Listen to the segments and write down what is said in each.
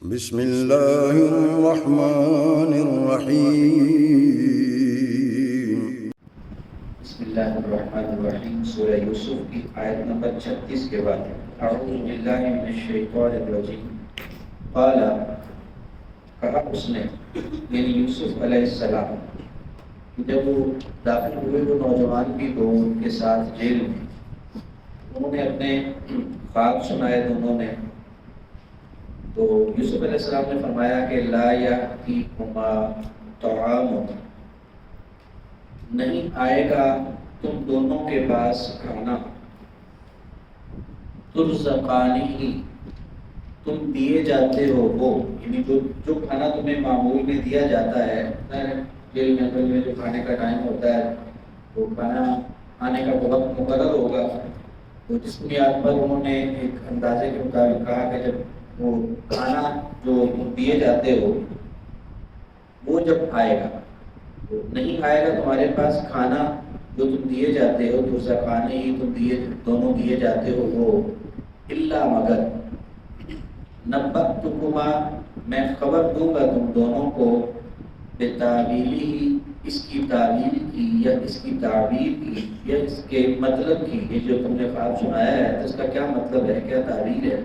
بسم اللہ الرحمن الرحیم۔ بسم اللہ الرحمن الرحیم۔ سورہ یوسف کی آیت نمبر 36 کے بعد اعوذ باللہ من الشیطان الرجیم۔ قال، کہا اس نے، یعنی یوسف علیہ السلام، جب وہ داخل ہوئے وہ نوجوان بھی دو ان کے ساتھ جیل میں، انہوں نے اپنے خواب سنائے دونوں نے، تو یوسف علیہ السلام نے فرمایا کہ لا یأتیکما طعام، نہیں آئے گا تم دونوں کے پاس کھانا، ترزقانہ، تم دیے جاتے ہو وہ، یعنی جو کھانا تمہیں معمول میں دیا جاتا ہے، جیل میں جو کھانے کا ٹائم ہوتا ہے وہ کھانا آنے کا وقت مقرر ہوگا، تو جس بنیاد پر انہوں نے ایک اندازے کے مطابق کہا کہ جب وہ کھانا جو تم دیے جاتے ہو وہ جب آئے گا، تو نہیں آئے گا تمہارے پاس کھانا جو تم دیے جاتے ہو، ترزقانہ ہی تم دونوں دیے جاتے ہو وہ، الا مگر، نبأتکما، میں خبر دوں گا تم دونوں کو، بتاویلہ، اس کی تعویل کی یا اس کی تعبیر کی یا اس کے مطلب کی، یہ جو تم نے خواب سنایا ہے تو اس کا کیا مطلب ہے، کیا تعبیر ہے،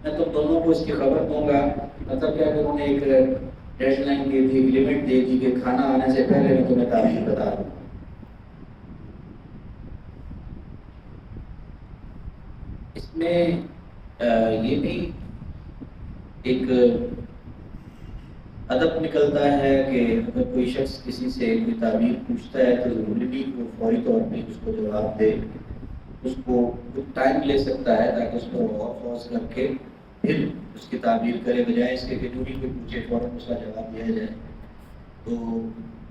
میں تم دونوں کو اس کی خبر دوں گا۔ مطلب کیا کہ انہوں نے ایک ڈیڈ لائن دی تھی، لمٹ دے دی کہ کھانا آنے سے پہلے میں تمہیں تعبیر بتا دوں۔ اس میں یہ بھی ایک ادب نکلتا ہے کہ اگر کوئی شخص کسی سے کوئی تعبیر پوچھتا ہے تو ضروری نہیں کہ وہ فوری طور پہ اس کو جواب دے، اس کو کچھ ٹائم لے سکتا ہے تاکہ اس کو غور خوض کر کے پھر اس کی تعبیر کرے، بجائے اس کے کہ جو بھی کوئی پوچھے فوراً اس کا جواب دیا جائے۔ تو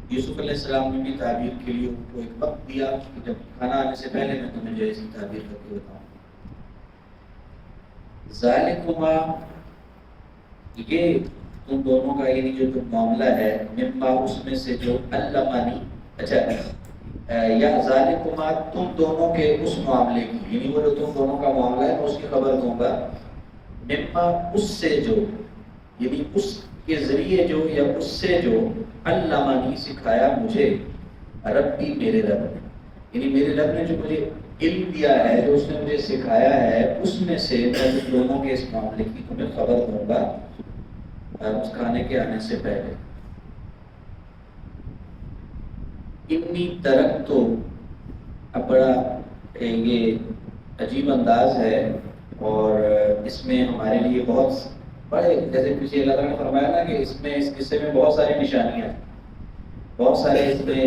یوسف علیہ السلام نے بھی تعبیر کے لیے ان کو ایک وقت دیا کہ جب کھانا آنے سے پہلے میں تمہیں جو ہے اس کی تعبیر کر کے بتاؤں۔ ذالکما، یہ تم دونوں کا یعنی جو معاملہ ہے، مما، اس میں سے جو علمانی، اچھا یا ذالکما، تم دونوں کے اس معاملے کی، یعنی وہ جو تم دونوں کا معاملہ ہے میں اس کی خبر دوں گا، مما، اس سے جو، یعنی اس کے ذریعے جو یا اس سے جو، علمانی، سکھایا مجھے، ربی، میرے رب نے، یعنی میرے رب نے جو مجھے علم دیا ہے، جو اس نے مجھے سکھایا ہے، اس میں سے میں تم دونوں کے اس معاملے کی تمہیں خبر دوں گا اس کھانے کے آنے سے پہلے۔ انی ترکتو، اب بڑا یہ عجیب انداز ہے اور اس میں ہمارے لیے بہت بڑے، جیسے پیچھے اللہ تعالیٰ نے فرمایا نا کہ اس قصے میں بہت ساری نشانیاں، بہت سارے اس میں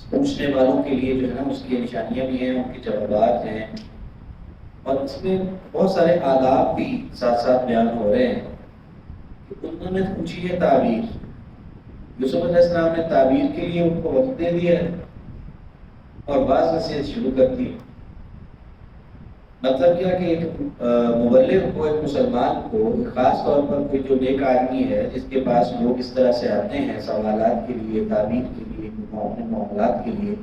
پوچھنے والوں کے لیے جو ہے نا اس کی نشانیاں بھی ہیں، ان کے جوابات ہیں، اور اس میں بہت سارے آداب بھی ساتھ ساتھ بیان ہو رہے ہیں۔ انہوں نے پوچھی ہے تعبیر، یوسف علیہ السلام نے تعبیر کے لیے ان کو وقت دے دیا ہے اور بعض نصیحت شروع کر دی۔ مطلب کیا کہ ایک مبلغ کو، ایک مسلمان کو، خاص طور پر کوئی جو نیک آدمی ہے جس کے پاس لوگ اس طرح سے آتے ہیں سوالات کے لیے، تعبیر کے لیے، اپنے معاملات کے لیے،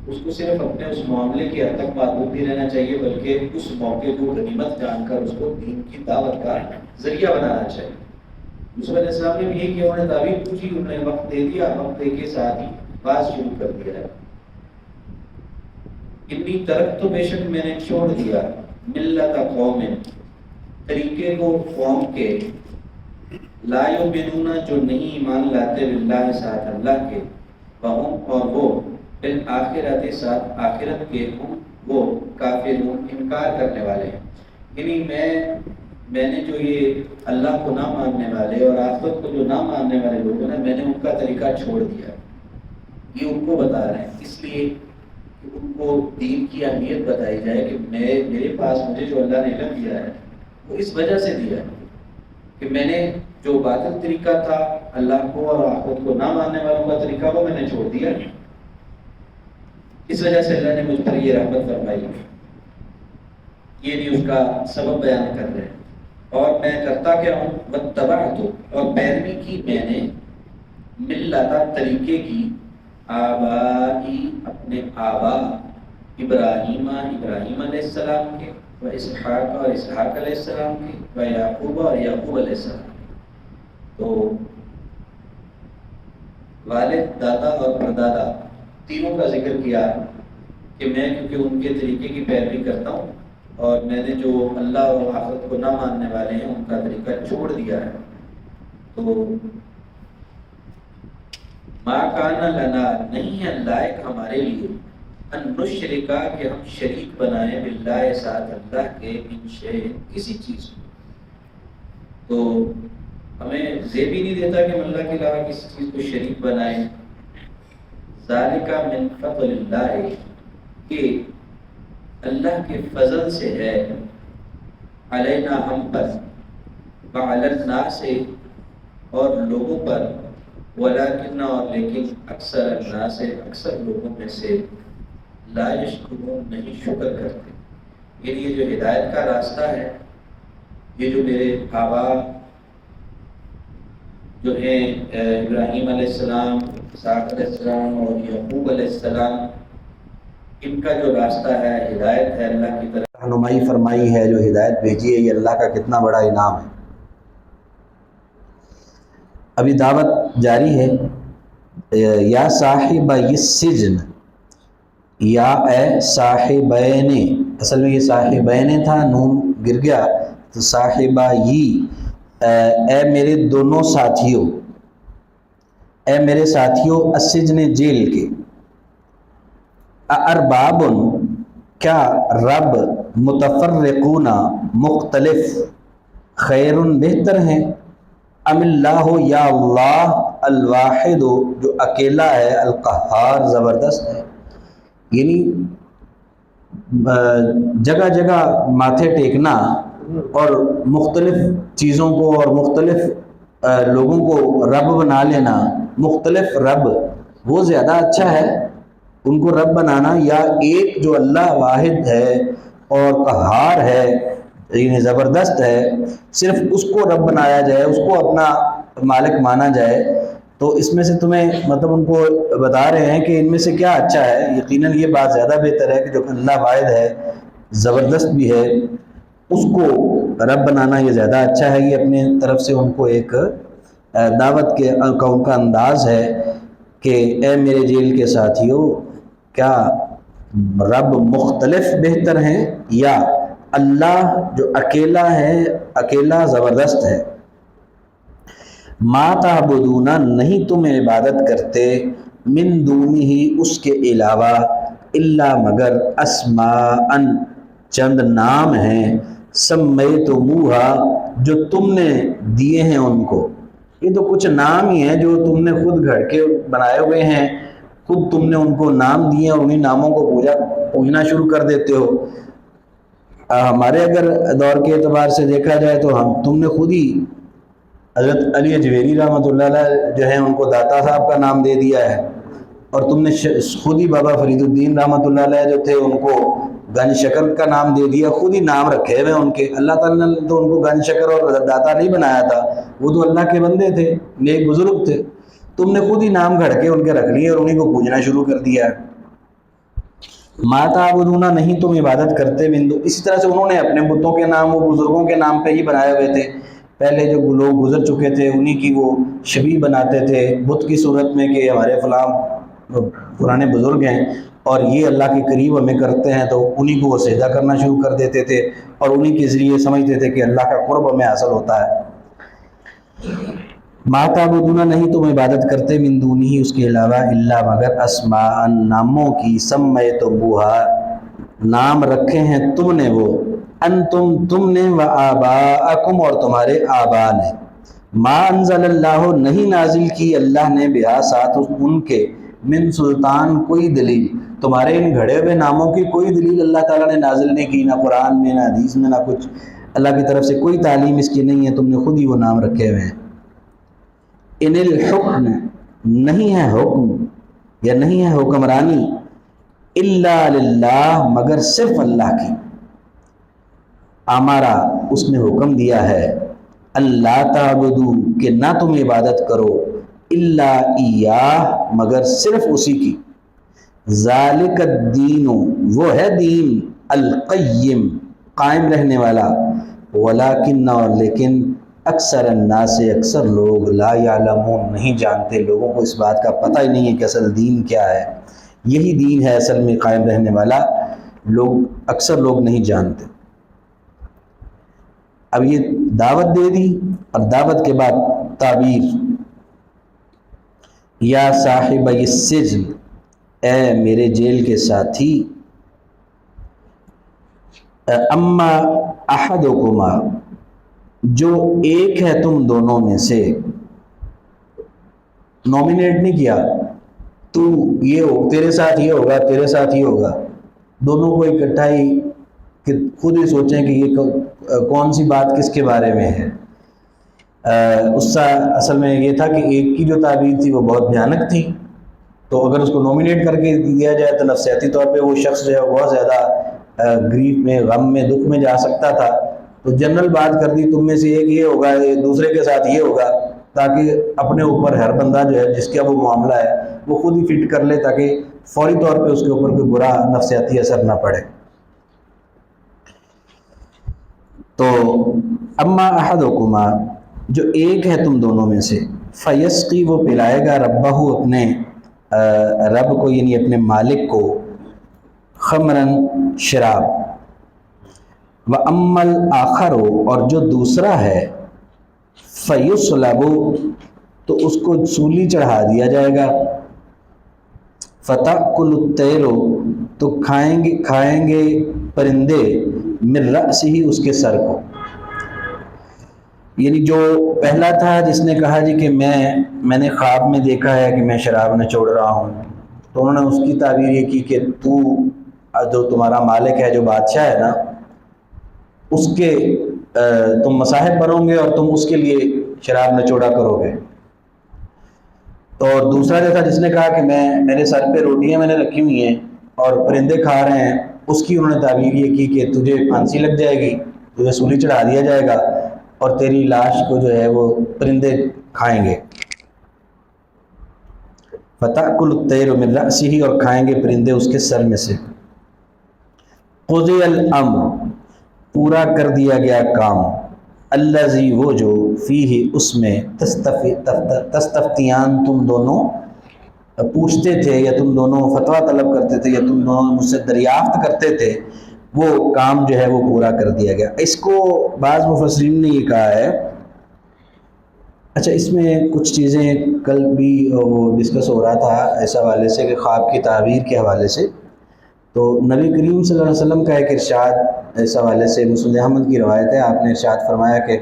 اس کو صرف اپنے اس معاملے کے حد تک محدود نہیں رہنا چاہیے، بلکہ اس موقع کو غنیمت جان کر اس کو دین کی دعوت کا ذریعہ بنانا چاہیے۔ یوسف علیہ السلام نے بھی یہ کیا، انہوں نے تعبیر پوچھی، انہوں نے وقت دے دیا، وقت دے کے ساتھ ہی بات شروع کر دیا ہے۔ انی ترک، تو بے شک میں نے چھوڑ دیا، ملت قوم، طریقے کو قوم کے، لا یؤمنون، جو نہیں ایمان لاتے، باللہ، ساتھ اللہ کے، وہم، اور وہ، بالآخرت، ساتھ آخرت کے، ہم وہ، کافرون، انکار کرنے والے ہیں۔ یعنی میں نے جو یہ اللہ کو نہ ماننے والے اور آخرت کو جو نہ ماننے والے لوگ ہیں، میں نے ان کا طریقہ چھوڑ دیا۔ یہ ان کو بتا رہے ہیں اس لیے کہ ان کو دین کی اہمیت بتائی جائے کہ میرے پاس مجھے جو اللہ نے علم دیا ہے وہ اس وجہ سے دیا ہے کہ میں نے جو باطل طریقہ تھا اللہ کو اور آخرت کو نہ ماننے والوں کا طریقہ، وہ میں نے چھوڑ دیا، اس وجہ سے اللہ نے مجھ پر یہ رحمت فرمائی۔ یہ نہیں اس کا سبب بیان کر رہے ہیں۔ اور میں کرتا کیا ہوں، واتبعت، اور پیروی کی میں نے، ملت، طریقے کی، آبائی، اپنے آبا، ابراہیم علیہ السلام کے، و اسحاق اور اسحاق علیہ السلام کی، و یعقوب اور یعقوب علیہ السلام کی۔ تو والد، دادا اور پردادا تینوں کا ذکر کیا کہ میں کیونکہ ان کے طریقے کی پیروی کرتا ہوں اور میں نے جو اللہ اور آخرت کو نہ ماننے والے ہیں ان کا طریقہ چھوڑ دیا ہے، تو ما کان لنا، نہیں ہے لائق ہمارے لیے، ان نشرکا کہ ہم شریک بنائیں باللہ ساتھ اللہ کے، من شیء کسی چیز کو، تو ہمیں زیب ہی نہیں دیتا کہ ہم اللہ کے علاوہ کسی چیز کو شریک بنائیں۔ ذالک من فضل اللہ، کہ اللہ کے فضل سے ہے، علینا ہم پر، وعلی الناس اور لوگوں پر، ولیکن اور لیکن اکثر الناس اکثر لوگوں میں سے لا یشکرون نہیں شکر کرتے۔ یعنی یہ جو ہدایت کا راستہ ہے، یہ جو میرے آبا جو ہیں ابراہیم علیہ السلام، اسحاق علیہ السلام اور یعقوب علیہ السلام، ان کا جو راستہ ہے ہدایت ہے، اللہ کی طرف رہنمائی فرمائی ہے، جو ہدایت بھیجی ہے، یہ اللہ کا کتنا بڑا انعام ہے۔ ابھی دعوت جاری ہے۔ یا صاحب السجن، یا اے صاحبین، اصل میں یہ صاحبین تھا، نون گر گیا تو صاحبہ ہی، اے میرے دونوں ساتھیوں، اے میرے ساتھیوں، السجن جیل کے، ارباب کیا رب، متفرقون مختلف، خیر بہتر ہیں، ام اللہ یا اللہ، الواحد جو اکیلا ہے، القہار زبردست ہے۔ یعنی جگہ جگہ ماتھے ٹیکنا اور مختلف چیزوں کو اور مختلف لوگوں کو رب بنا لینا، مختلف رب، وہ زیادہ اچھا ہے ان کو رب بنانا، یا ایک جو اللہ واحد ہے اور قہار ہے، یعنی زبردست ہے، صرف اس کو رب بنایا جائے، اس کو اپنا مالک مانا جائے۔ تو اس میں سے تمہیں مطلب ان کو بتا رہے ہیں کہ ان میں سے کیا اچھا ہے۔ یقیناً یہ بات زیادہ بہتر ہے کہ جو اللہ واحد ہے، زبردست بھی ہے، اس کو رب بنانا یہ زیادہ اچھا ہے۔ یہ اپنے طرف سے ان کو ایک دعوت کے ان کا انداز ہے کہ اے میرے جیل کے ساتھیوں، کیا رب مختلف بہتر ہیں یا اللہ جو اکیلا ہے، اکیلا زبردست ہے۔ ما تعبدون، نہیں تم عبادت کرتے، من دونہ اس کے علاوہ، الا مگر، اسماء چند نام ہیں، سمیتموہا جو تم نے دیے ہیں ان کو۔ یہ تو کچھ نام ہی ہیں جو تم نے خود گھڑ کے بنائے ہوئے ہیں، خود تم نے ان کو نام دیے اور انہیں ناموں کو پوجنا شروع کر دیتے ہو۔ ہمارے اگر دور کے اعتبار سے دیکھا جائے تو تم نے خود ہی حضرت علی اجویری رحمۃ اللہ علیہ جو ہیں ان کو داتا صاحب کا نام دے دیا ہے، اور تم نے خود ہی بابا فرید الدین رحمۃ اللہ علیہ جو تھے ان کو گنج شکر کا نام دے دیا، خود ہی نام رکھے ہوئے ان کے۔ اللہ تعالیٰ نے تو ان کو گنج شکر اور داتا نہیں بنایا تھا، وہ تو اللہ کے بندے تھے، نیک بزرگ تھے، تم نے خود ہی نام گھڑ کے ان کے رکھ لیے اور انہیں کو پوجنا شروع کر دیا ہے۔ ما تعبدون، نہیں تم عبادت کرتے، بندو، اسی طرح سے انہوں نے اپنے بتوں کے نام وہ بزرگوں کے نام پہ ہی بنائے ہوئے تھے۔ پہلے جو لوگ گزر چکے تھے انہی کی وہ شبیہ بناتے تھے بت کی صورت میں کہ ہمارے فلاں پرانے بزرگ ہیں اور یہ اللہ کے قریب ہمیں کرتے ہیں، تو انہی کو وہ سجدہ کرنا شروع کر دیتے تھے اور انہی کے ذریعے سمجھتے تھے کہ اللہ کا قرب ہمیں حاصل ہوتا ہے۔ ما تعبدون، نہیں تم عبادت کرتے، من دونہ اس کے علاوہ، الا مگر، اسماء ناموں کی، سمیتموہا نام رکھے ہیں تم نے وہ، انتم تم نے، و آباءکم اور تمہارے آبا نے، ما انزل اللہ نہیں نازل کی اللہ نے، بہا ساتھ ان کے، من سلطان کوئی دلیل، تمہارے ان گھڑے ہوئے ناموں کی کوئی دلیل اللہ تعالیٰ نے نازل نہیں کی، نہ قرآن میں نہ حدیث میں نہ کچھ، اللہ کی طرف سے کوئی تعلیم اس کی نہیں ہے، تم نے خود ہی وہ نام رکھے ہوئے ہیں۔ ان الحکم نہیں ہے حکم یا نہیں ہے حکمرانی، الا للہ مگر صرف اللہ کی، امارا اس نے حکم دیا ہے، اللہ تعبدو کہ نہ تم عبادت کرو، الا ایاہ مگر صرف اسی کی، ذالک الدین وہ ہے دین، القیم قائم رہنے والا، ولیکن اور لیکن اکثر الناس اکثر لوگ لا یعلمون نہیں جانتے، لوگوں کو اس بات کا پتہ ہی نہیں ہے کہ اصل دین کیا ہے، یہی دین ہے اصل میں قائم رہنے والا، اکثر لوگ نہیں جانتے۔ اب یہ دعوت دے دی اور دعوت کے بعد تعبیر، یا صاحب السجن، اے میرے جیل کے ساتھی، اما احدکما، جو ایک ہے تم دونوں میں سے، نومینیٹ نہیں کیا تو یہ ہو، تیرے ساتھ یہ ہوگا، تیرے ساتھ یہ ہوگا، دونوں کو اکٹھا ہی کہ خود ہی سوچیں کہ یہ کون سی بات کس کے بارے میں ہے۔ اس کا اصل میں یہ تھا کہ ایک کی جو تعبیر تھی وہ بہت بھیانک تھی، تو اگر اس کو نومینیٹ کر کے دیا جائے تو نفسیاتی طور پہ وہ شخص جو ہے بہت زیادہ گریف میں، غم میں، دکھ میں جا سکتا تھا، تو جنرل بات کر دی تم میں سے ایک یہ ہوگا، دوسرے کے ساتھ یہ ہوگا، تاکہ اپنے اوپر ہر بندہ جو ہے جس کا وہ معاملہ ہے وہ خود ہی فٹ کر لے، تاکہ فوری طور پہ اس کے اوپر کوئی برا نفسیاتی اثر نہ پڑے۔ تو اما احدکما، جو ایک ہے تم دونوں میں سے، فیسقی، وہ پلائے گا، ربہ، اپنے رب کو یعنی اپنے مالک کو، خمرن، شراب، وَأَمَّا الْآخَرُ، اور جو دوسرا ہے، فَيُصْلَبُ، تو اس کو سولی چڑھا دیا جائے گا، فَتَأْكُلُ الطَّيْرُ، تو کھائیں گے پرندے، مِن رَأْسِهِ، اس کے سر کو۔ یعنی جو پہلا تھا جس نے کہا جی کہ میں نے خواب میں دیکھا ہے کہ میں شراب نچوڑ رہا ہوں، تو انہوں نے اس کی تعبیر یہ کی کہ تو جو تمہارا مالک ہے، جو بادشاہ ہے نا، اس کے تم مصاحب بنو گے اور تم اس کے لیے شراب نچوڑا کرو گے۔ اور دوسرا جو تھا جس نے کہا کہ میرے سر پہ روٹیاں میں نے رکھی ہوئی ہیں اور پرندے کھا رہے ہیں، اس کی انہوں نے تعبیر یہ کی کہ تجھے پھانسی لگ جائے گی، تجھے سولی چڑھا دیا جائے گا اور تیری لاش کو جو ہے وہ پرندے کھائیں گے۔ فَتَأْكُلُ الطَّيْرُ مِن رَأْسِهِ، اور کھائیں گے پرندے اس کے سر میں سے۔ قُضِيَ الْأَمْرُ، پورا کر دیا گیا کام، الَّذِي، وہ جو، فِيهِ، اس میں، تستفتیان، تم دونوں پوچھتے تھے یا تم دونوں فتویٰ طلب کرتے تھے یا تم دونوں مجھ سے دریافت کرتے تھے، وہ کام جو ہے وہ پورا کر دیا گیا۔ اس کو بعض مفسرین نے یہ کہا ہے، اچھا اس میں کچھ چیزیں کل بھی وہ ڈسکس ہو رہا تھا اس حوالے سے کہ خواب کی تعبیر کے حوالے سے، تو نبی کریم صلی اللہ علیہ وسلم کا ایک ارشاد اس حوالے سے، مسند احمد کی روایت ہے، آپ نے ارشاد فرمایا کہ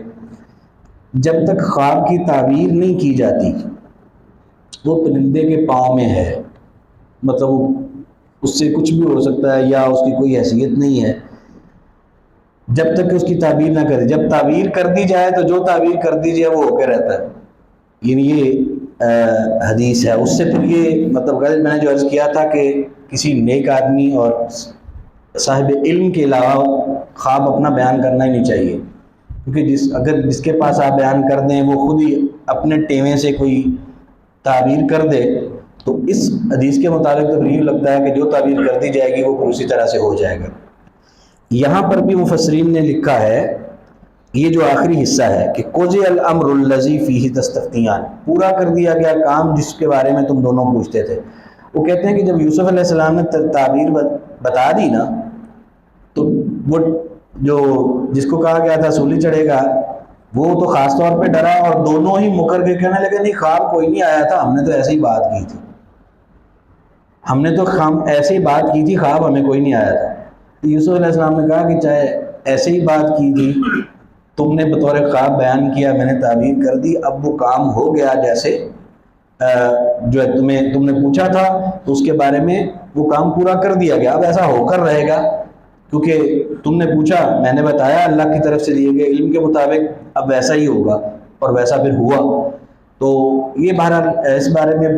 جب تک خواب کی تعبیر نہیں کی جاتی وہ پرندے کے پاؤں میں ہے، مطلب اس سے کچھ بھی ہو سکتا ہے یا اس کی کوئی حیثیت نہیں ہے، جب تک کہ اس کی تعبیر نہ کرے، جب تعبیر کر دی جائے تو جو تعبیر کر دی جائے وہ ہو کے رہتا ہے، یعنی یہ حدیث ہے۔ اس سے پھر یہ مطلب غلط میں نے جو عرض کیا تھا کہ کسی نیک آدمی اور صاحب علم کے علاوہ خواب اپنا بیان کرنا ہی نہیں چاہیے، کیونکہ اگر جس کے پاس آپ بیان کر دیں وہ خود ہی اپنے ٹیویں سے کوئی تعبیر کر دے تو اس حدیث کے مطابق تو یہ لگتا ہے کہ جو تعبیر کر دی جائے گی وہ پھر اسی طرح سے ہو جائے گا۔ یہاں پر بھی مفسرین نے لکھا ہے، یہ جو آخری حصہ ہے کہ قُضِیَ الْأَمْرُ الَّذِی فِیہِ تَسْتَفْتِیَانِ، پورا کر دیا گیا کام جس کے بارے میں تم دونوں پوچھتے تھے۔ وہ کہتے ہیں کہ جب یوسف علیہ السلام نے تعبیر بتا دی نا، تو وہ جو جس کو کہا گیا تھا سولی چڑھے گا، وہ تو خاص طور پہ ڈرا اور دونوں ہی مکر کے کہنے لگے نہیں خواب کوئی نہیں آیا تھا، ہم نے تو ایسے ہی بات کی تھی، ہم نے تو ایسے ہی بات کی تھی، خواب ہمیں کوئی نہیں آیا تھا۔ یوسف علیہ السلام نے کہا کہ چاہے ایسے ہی بات کی تھی، تم نے بطور خواب بیان کیا، میں نے تعبیر کر دی، اب وہ کام ہو گیا جیسے جو ہے تم نے پوچھا تھا، تو اس کے بارے میں وہ کام پورا کر دیا گیا، اب ایسا ہو کر رہے گا کیونکہ تم نے پوچھا، میں نے بتایا اللہ کی طرف سے دیے گئے علم کے مطابق، اب ویسا ہی ہوگا اور ویسا پھر ہوا۔ تو یہ بہرحال اس بارے میں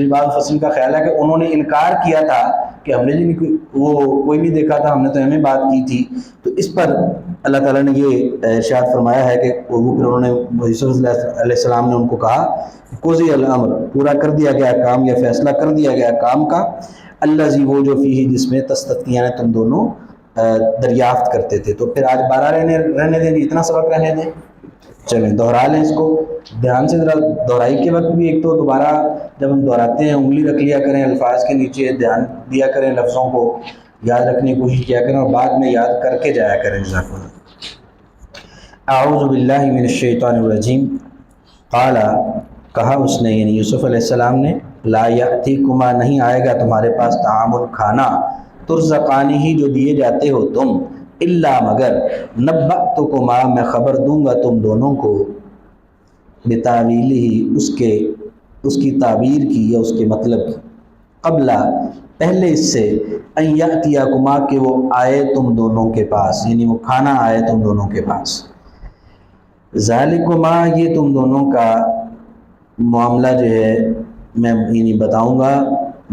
بعض فصل کا خیال ہے کہ انہوں نے انکار کیا تھا کہ ہم نے جی وہ کوئی نہیں دیکھا تھا، ہم نے تو ہمیں بات کی تھی، تو اس پر اللہ تعالیٰ نے یہ ارشاد فرمایا ہے کہ وہ پھر انہوں نے یوسف علیہ السلام نے ان کو کہا قُضِیَ الْأَمْرُ، پورا کر دیا گیا کام یا فیصلہ کر دیا گیا کام کا، الَّذِی، وہ جو فِیہِ، جس میں تستفتیان، تم دونوں دریافت کرتے تھے. تو پھر آج 12 رہنے دیں, اتنا سبق رہنے دیں. چلیں دہرا لیں اس کو دھیان سے ذرا. دہرائی کے وقت بھی ایک تو دوبارہ جب ہم دہراتے ہیں انگلی رکھ لیا کریں الفاظ کے نیچے, دھیان دیا کریں لفظوں کو یاد رکھنے کی کوشش کیا کریں, اور بعد میں یاد کر کے جایا کریں. جزاک اللہ. اعوذ باللہ من الشیطان الرجیم. قال, کہا اس نے یعنی یوسف علیہ السلام نے, لا یأتیکما نہیں آئے گا تمہارے پاس طعام کھانا, ترزقانی ہی جو دیے جاتے ہو تم, الا مگر نبأتکما میں خبر دوں گا تم دونوں کو, بتاویلہ اس کی تعبیر کی یا اس کے مطلب کی, قبل پہلے اس سے, ان یأتیکما کہ وہ آئے تم دونوں کے پاس, یعنی وہ کھانا آئے تم دونوں کے پاس. ذالکما یہ تم دونوں کا معاملہ جو ہے میں یعنی بتاؤں گا,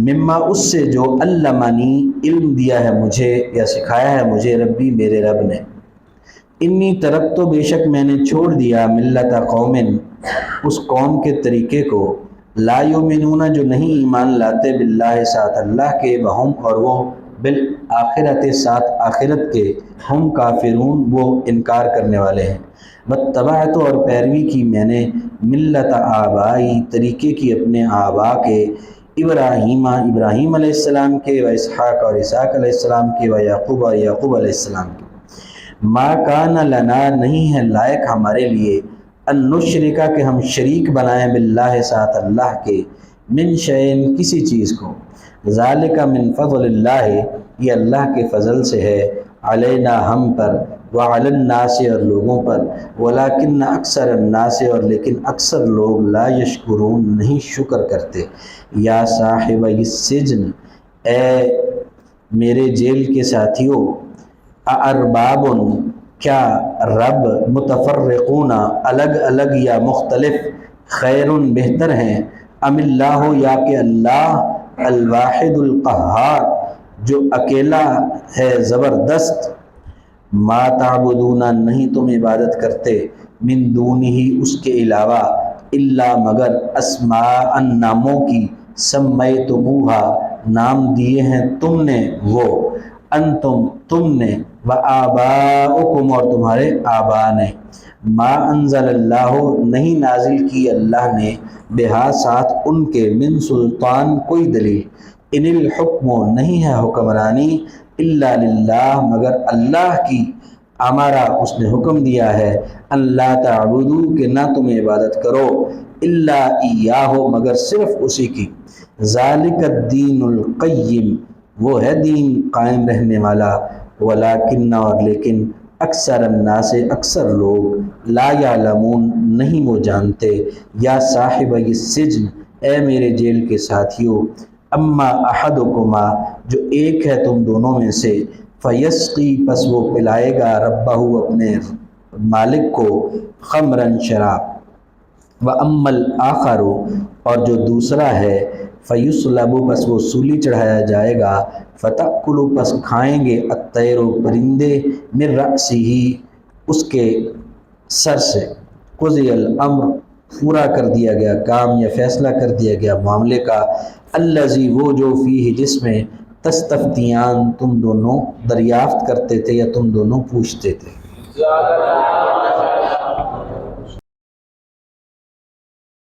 مما اس سے جو علمنی علم دیا ہے مجھے یا سکھایا ہے مجھے ربی میرے رب نے. انی ترک تو بے شک میں نے چھوڑ دیا, ملت قوم اس قوم کے طریقے کو, لا یؤمنون جو نہیں ایمان لاتے, باللہ ساتھ اللہ کے, وہم اور وہ, بالآخرت ساتھ آخرت کے, ہم کافرون وہ انکار کرنے والے ہیں. واتبعت اور پیروی کی میں نے, ملت آبائی طریقے کی اپنے آبا کے, ابراہیم علیہ السلام کے, و اسحاق اور اسحاق علیہ السلام کے, و یعقوب اور یعقوب علیہ السلام کے. ما کان لنا نہیں ہے لائق ہمارے لیے, ان نشرکا کہ ہم شریک بنائیں, باللہ ساتھ اللہ کے, من شیئن کسی چیز کو, ذالک من فضل اللہ یہ اللہ کے فضل سے ہے, علینا ہم پر, وعلی الناس اور لوگوں پر, ولیکن اکثر الناس اور لیکن اکثر لوگ, لا یشکرون نہیں شکر کرتے. یا صاحب السجن اے میرے جیل کے ساتھیوں, ارباب کیا رب, متفرقون الگ الگ یا مختلف, خیر بہتر ہیں, ام اللہ یا کہ اللہ, الواحد القہار جو اکیلا ہے زبردست, ما تعبدون نہیں تم عبادت کرتے, من دونہ اس کے علاوہ, الا مگر, اسماء ناموں کی, سمیتموہا نام دیے ہیں تم نے وہ, انتم تم نے, و آباؤکم اور تمہارے آبا نے, ما انزل اللہ نہیں نازل کی اللہ نے, بہا ساتھ ان کے, من سلطان کوئی دلیل, ان الحکم نہیں ہے حکمرانی, الا للہ مگر اللہ کی, ہمارا اس نے حکم دیا ہے, اللہ تعبدو کہ نہ تم عبادت کرو, الا ایاہ مگر صرف اسی کی, ذالک الدین القیم وہ ہے دین قائم رہنے والا, ولیکن اور لیکن, اکثر الناس اکثر لوگ, لا یعلمون نہیں وہ جانتے. یا صاحب السجن اے میرے جیل کے ساتھیوں, اما احدکما جو ایک ہے تم دونوں میں سے, فیسقی پس وہ پلائے گا, ربہ اپنے مالک کو, خمرن شراب, و اما الآخر اور جو دوسرا ہے, فیصلب پس وہ سولی چڑھایا جائے گا, فتأکل پس کھائیں گے, الطیر پرندے, من رأسہ اس کے سر سے, قضی الامر پورا کر دیا گیا کام یا فیصلہ کر دیا گیا معاملے کا, الذی وہ جو فیہ جس میں, تستفتیان تم دونوں دریافت کرتے تھے یا تم دونوں پوچھتے تھے.